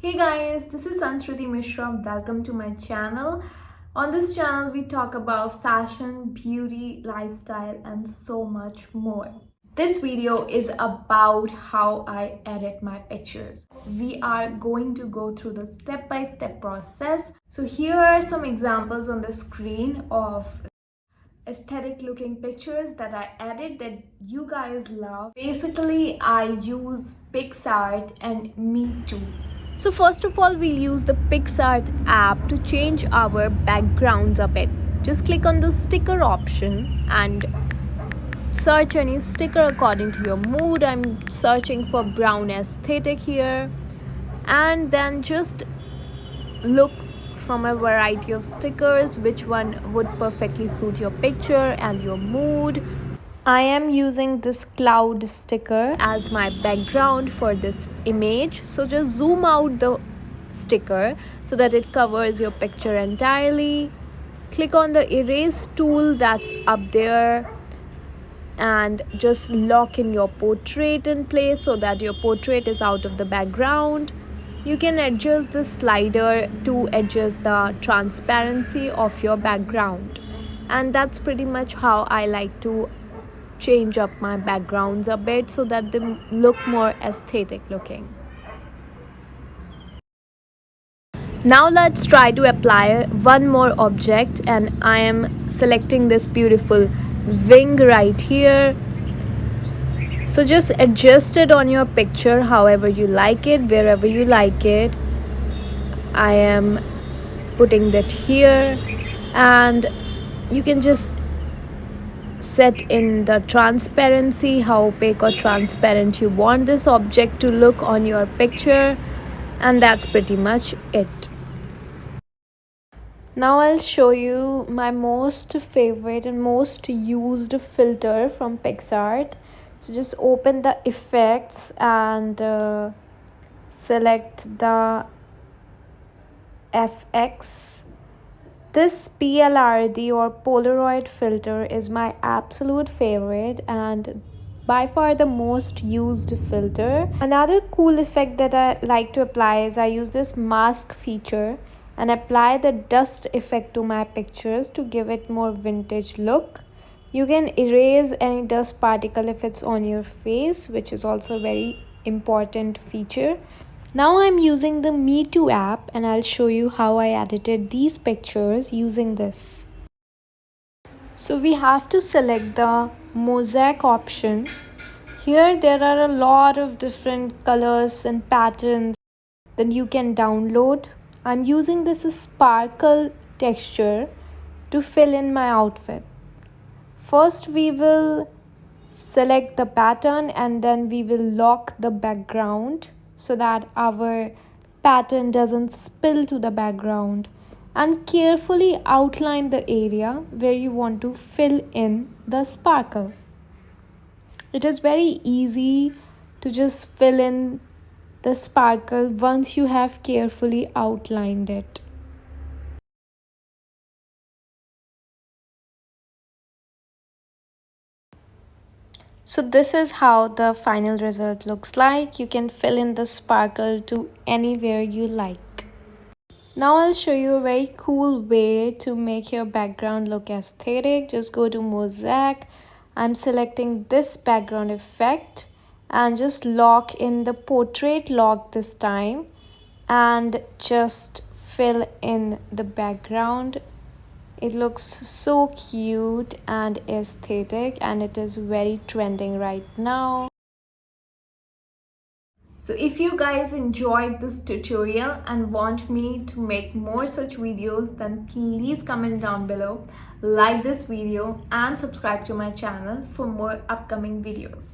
Hey guys, this is Sansriti Mishra. Welcome to my channel. On this channel, we talk about fashion, beauty, lifestyle, and so much more. This video is about how I edit my pictures. We are going to go through the step-by-step process. So here are some examples on the screen of aesthetic looking pictures that I edit that you guys love. Basically, I use PixArt and Me Too. So first of all, we'll use the PixArt app to change our backgrounds a bit. Just click on the sticker option and search any sticker according to your mood. I'm searching for brown aesthetic here, and then just look from a variety of stickers which one would perfectly suit your picture and your mood. I am using this cloud sticker as my background for this image. So just zoom out the sticker so that it covers your picture entirely. Click on the erase tool that's up there and just lock in your portrait in place so that your portrait is out of the background. You can adjust the slider to adjust the transparency of your background. And that's pretty much how I like to change up my backgrounds a bit so that they look more aesthetic looking. Now let's try to apply one more object, and I am selecting this beautiful wing right here. So just adjust it on your picture however you like it, wherever you like it. I am putting that here, and you can just set in the transparency, how opaque or transparent you want this object to look on your picture, and that's pretty much it. Now I'll show you my most favorite and most used filter from PixArt. So just open the effects and select the FX. This PLRD or Polaroid filter is my absolute favorite and by far the most used filter. Another cool effect that I like to apply is I use this mask feature and apply the dust effect to my pictures to give it more vintage look. You can erase any dust particle if it's on your face, which is also a very important feature. Now I'm using the Me Too app and I'll show you how I edited these pictures using this. So we have to select the mosaic option. Here there are a lot of different colors and patterns that you can download. I'm using this sparkle texture to fill in my outfit. First we will select the pattern and then we will lock the background so that our pattern doesn't spill to the background, and carefully outline the area where you want to fill in the sparkle. It is very easy to just fill in the sparkle once you have carefully outlined it. So this is how the final result looks like. You can fill in the sparkle to anywhere you like. Now I'll show you a very cool way to make your background look aesthetic. Just go to mosaic. I'm selecting this background effect and just lock in the portrait lock this time and just fill in the background. It looks so cute and aesthetic and it is very trending right now. So if you guys enjoyed this tutorial and want me to make more such videos, then please comment down below, like this video and subscribe to my channel for more upcoming videos.